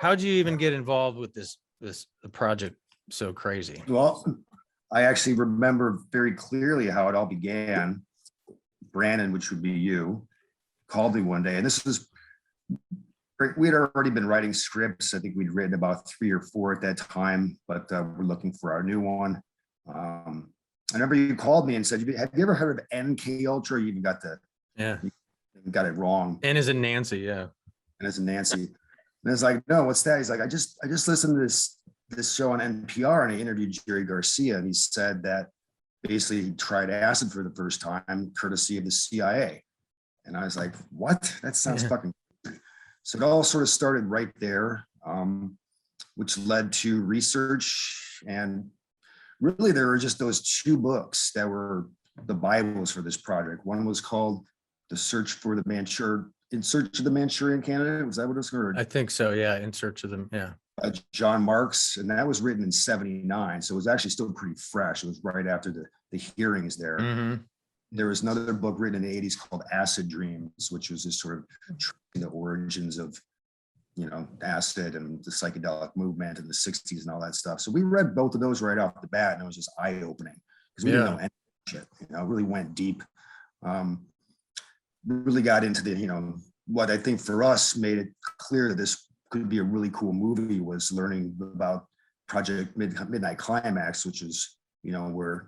how'd you even get involved with this project so crazy? Well, I actually remember very clearly how it all began. Brandon, which would be you, called me one day, and this was, we had already been writing scripts. I think we'd written about 3 or 4 at that time, but we're looking for our new one. I remember you called me and said, have you ever heard of MKUltra? You even got you got it wrong. N as in Nancy, yeah. And as in Nancy. And it's like, no, what's that? He's like, I just listened to this show on NPR, and I interviewed Jerry Garcia, and he said that basically he tried acid for the first time, courtesy of the CIA. And I was like, what? That sounds fucking crazy. So it all sort of started right there, which led to research. And really, there were just those 2 books that were the Bibles for this project. One was called In Search of the Manchurian Candidate. Was that what it was called? I think so, yeah. In Search of them, yeah. John Marks, and that was written in '79, so it was actually still pretty fresh. It was right after the hearings there. Mm-hmm. There was another book written in the '80s called Acid Dreams, which was just sort of the origins of, acid and the psychedelic movement in the '60s and all that stuff. So we read both of those right off the bat, and it was just eye-opening because we didn't know any shit. Really went deep. Really got into the, what I think for us made it clear that this could be a really cool movie was learning about Project Midnight Climax, which is, where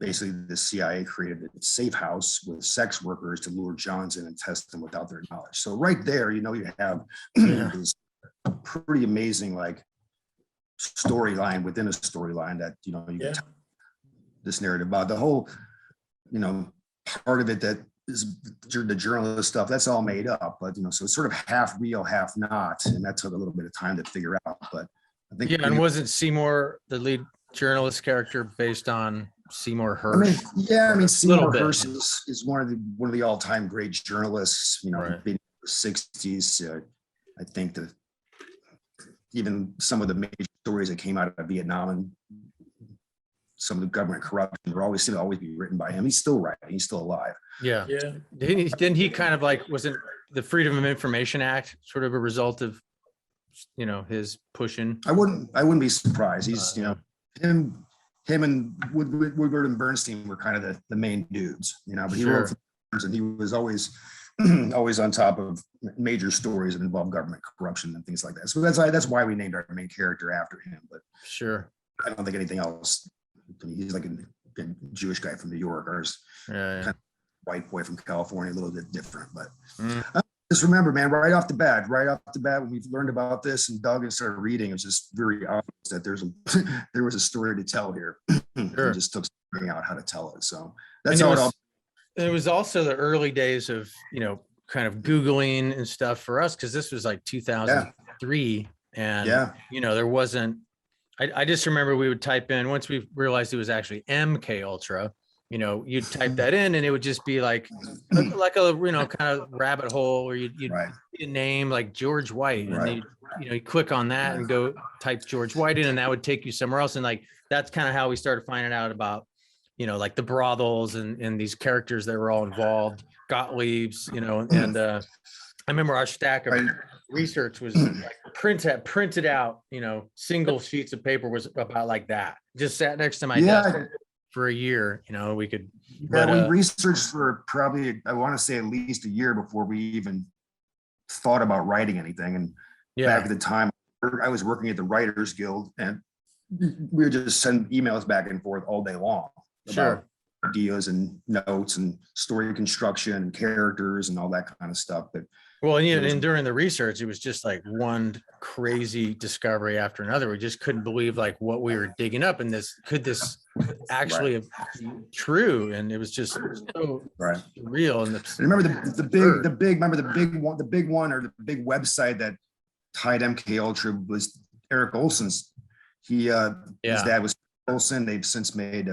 basically the CIA created a safe house with sex workers to lure Johns in and test them without their knowledge. So right there, you have this pretty amazing storyline within a storyline that, you can tell this narrative about. The whole, part of it that is the journalist stuff, that's all made up, but so it's sort of half real, half not, and that took a little bit of time to figure out. But I think and wasn't Seymour the lead journalist character based on Seymour Hersh? Seymour Hersh is one of the all-time great journalists, right. In the '60s. I think that even some of the major stories that came out of Vietnam and some of the government corruption were always be written by him. He's still writing. He's still alive. Yeah. Didn't he kind of wasn't the Freedom of Information Act sort of a result of, his pushing? I wouldn't be surprised. He's, him and Woodward and Bernstein were kind of the main dudes, but he wrote for, and he was always on top of major stories that involve government corruption and things like that. So that's why we named our main character after him. But I don't think anything else. He's like a Jewish guy from New York, or kind of white boy from California, a little bit different. But just remember, man, right off the bat, when we learned about this and dug and started reading, it was just very obvious that there was a story to tell here. It just took figuring out how to tell it. So that's how it all. It was also the early days of, kind of Googling and stuff for us, because this was like 2003, and there wasn't. I just remember we would type in, once we realized it was actually MKUltra, you'd type that in and it would just be like a, kind of rabbit hole where you'd see a name like George White, and then you click on that and go type George White in, and that would take you somewhere else. And that's kind of how we started finding out about, the brothels and these characters that were all involved, Gottlieb's, and I remember our stack of research was printed out, single sheets of paper was about like that. Just sat next to my desk for a year, we could. But, we researched for probably, I want to say at least a year before we even thought about writing anything. And back at the time, I was working at the Writers Guild, and we would just send emails back and forth all day long about ideas and notes and story construction and characters and all that kind of stuff. But and during the research, it was just like one crazy discovery after another. We just couldn't believe what we were digging up, and could this actually be true? And it was just so real. And remember the big one or the big website that tied MKUltra was Eric Olson's. His dad was Olson. They've since made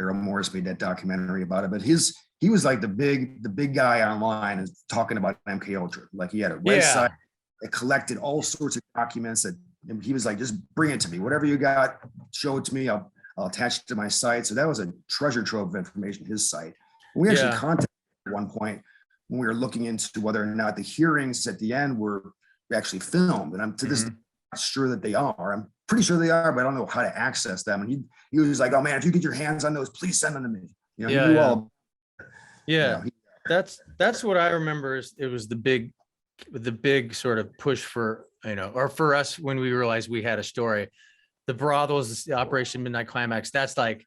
Errol Morris made that documentary about it, but he was like the big guy online and talking about MKUltra. Like he had a website that collected all sorts of documents that he was like, just bring it to me. Whatever you got, show it to me. I'll attach it to my site. So that was a treasure trove of information, his site. We actually contacted at one point when we were looking into whether or not the hearings at the end were actually filmed. And I'm to this not sure that they are. I'm pretty sure they are, but I don't know how to access them. And he was like, "Oh man, if you get your hands on those, please send them to me." You know, he knew all. Yeah, that's what I remember. Is it was the big sort of push for, you know, or for us when we realized we had a story. The brothels, the Operation Midnight Climax. That's like,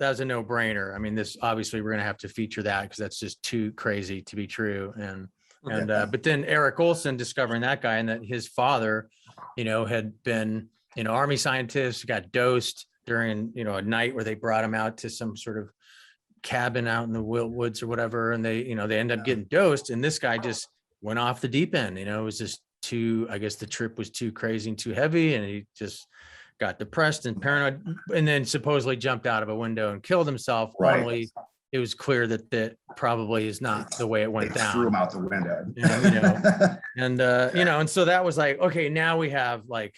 that was a no brainer. I mean, this obviously we're gonna have to feature that because that's just too crazy to be true. And but then Eric Olson discovering that guy, and that his father, you know, had been, you know, Army scientist, got dosed during, you know, a night where they brought him out to some sort of cabin out in the woods or whatever, and they, you know, they end up getting dosed, and this guy just went off the deep end. You know, it was just too, I guess the trip was too crazy and too heavy, and he just got depressed and paranoid, and then supposedly jumped out of a window and killed himself. Right. Only it was clear that that probably is not the way it went down. Threw him out the window. You know, and you know, and so that was like, okay, now we have like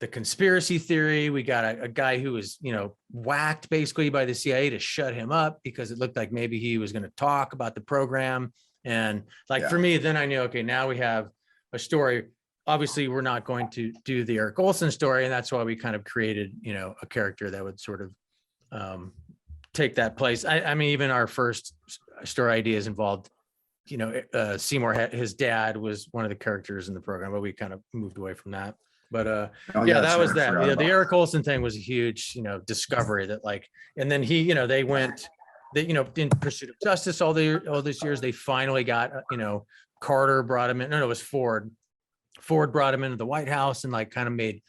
the conspiracy theory. We got a guy who was, you know, whacked basically by the CIA to shut him up because it looked like maybe he was going to talk about the program. And like for me, then I knew, okay, now we have a story. Obviously, we're not going to do the Eric Olson story, and that's why we kind of created, you know, a character that would sort of take that place. I mean, even our first story ideas involved, you know, Seymour, his dad was one of the characters in the program, but we kind of moved away from that. But that was that. Yeah, the Eric Olson thing was a huge, you know, discovery that like, and then he, you know, they, you know, in pursuit of justice all these years, they finally got, you know, Carter brought him in. No, it was Ford. Ford brought him into the White House and like kind of made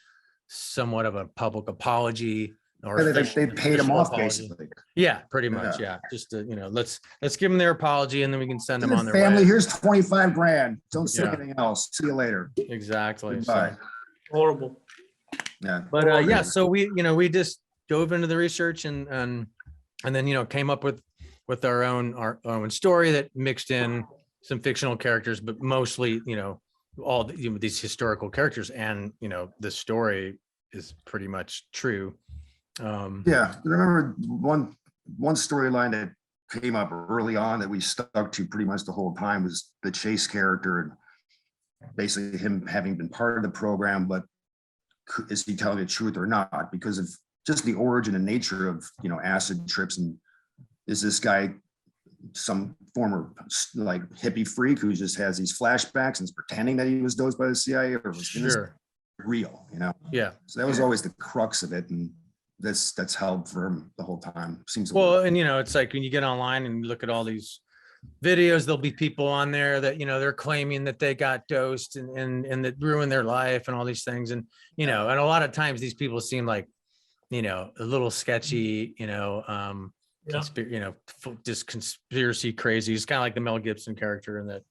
somewhat of a public apology. Or they paid him off apology. Basically. Yeah, pretty much. Yeah. Just to, you know, let's give them their apology and then we can send them on their family. way. Here's 25 grand. Don't say anything else. See you later. Exactly. Bye. So, horrible. Yeah. But yeah, so we, you know, we just dove into the research and then, you know, came up with our own story that mixed in some fictional characters, but mostly, you know, all you know, these historical characters, and you know, the story is pretty much true. Yeah, I remember one storyline that came up early on that we stuck to pretty much the whole time was the Chase character, and basically him having been part of the program, but is he telling the truth or not? Because of just the origin and nature of, you know, acid trips, and is this guy some former like hippie freak who just has these flashbacks and is pretending that he was dosed by the CIA, or was real, you know? Yeah. So that was always the crux of it, and that's held firm the whole time. Seems well, and you know, it's like when you get online and you look at all these videos, there'll be people on there that, you know, they're claiming that they got dosed and that ruined their life and all these things, and you know, and a lot of times these people seem like, you know, a little sketchy, you know, you know, just conspiracy crazy. It's kind of like the Mel Gibson character in that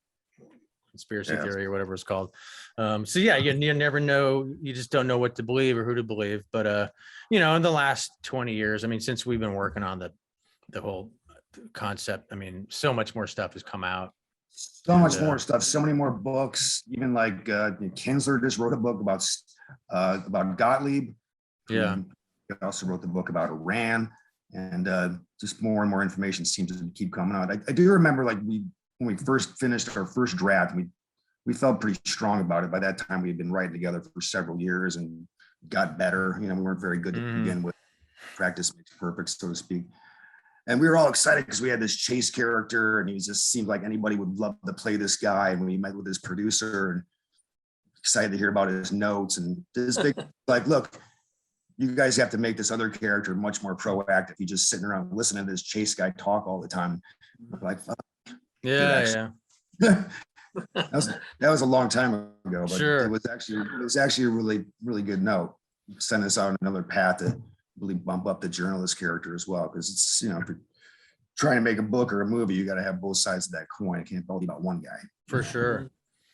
conspiracy theory or whatever it's called. So yeah, you never know. You just don't know what to believe or who to believe. But you know, in the last 20 years, I mean, since we've been working on the whole concept, I mean, so much more stuff has come out. So much more stuff. So many more books. Even like Kinsler just wrote a book about Gottlieb. Yeah. He also wrote the book about Iran. And just more and more information seems to keep coming out. I do remember, like, when we first finished our first draft, we felt pretty strong about it. By that time, we had been writing together for several years and got better. You know, we weren't very good to begin with. Practice makes perfect, so to speak. And we were all excited because we had this Chase character, and he just seemed like anybody would love to play this guy. And we met with his producer, and excited to hear about his notes and this big like, look, you guys have to make this other character much more proactive. He's just sitting around listening to this Chase guy talk all the time. We're like, fuck. Yeah. that was a long time ago, but sure. it was actually a really, really good note. Send us out on another path to really bump up the journalist character as well. Because it's, you know, if you're trying to make a book or a movie, you got to have both sides of that coin. It can't all be about one guy. For sure.